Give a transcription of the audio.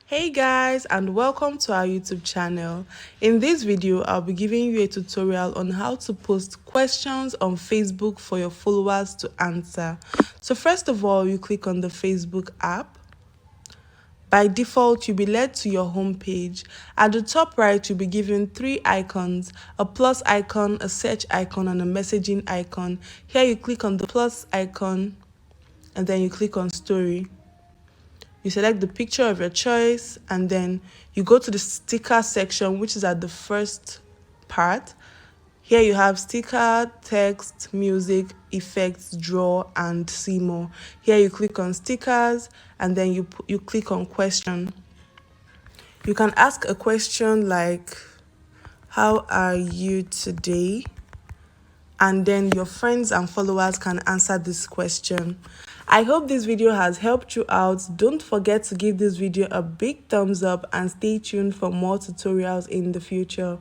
Hey guys, and welcome to our YouTube channel. In this video, I'll be giving you a tutorial on how to post questions on Facebook for your followers to answer. So first of all, you click on the Facebook app. By default, you'll be led to your home page. At the top right, you'll be given three icons: a plus icon, a search icon, and a messaging icon. Here you click on the plus icon and then you click on story. You select the picture of your choice and then you go to the sticker section, which is at the first part. Here you have sticker, text, music, effects, draw, and see more. Here you click on stickers and then you click on question. You can ask a question like, how are you today? And then your friends and followers can answer this question. I hope this video has helped you out. Don't forget to give this video a big thumbs up and stay tuned for more tutorials in the future.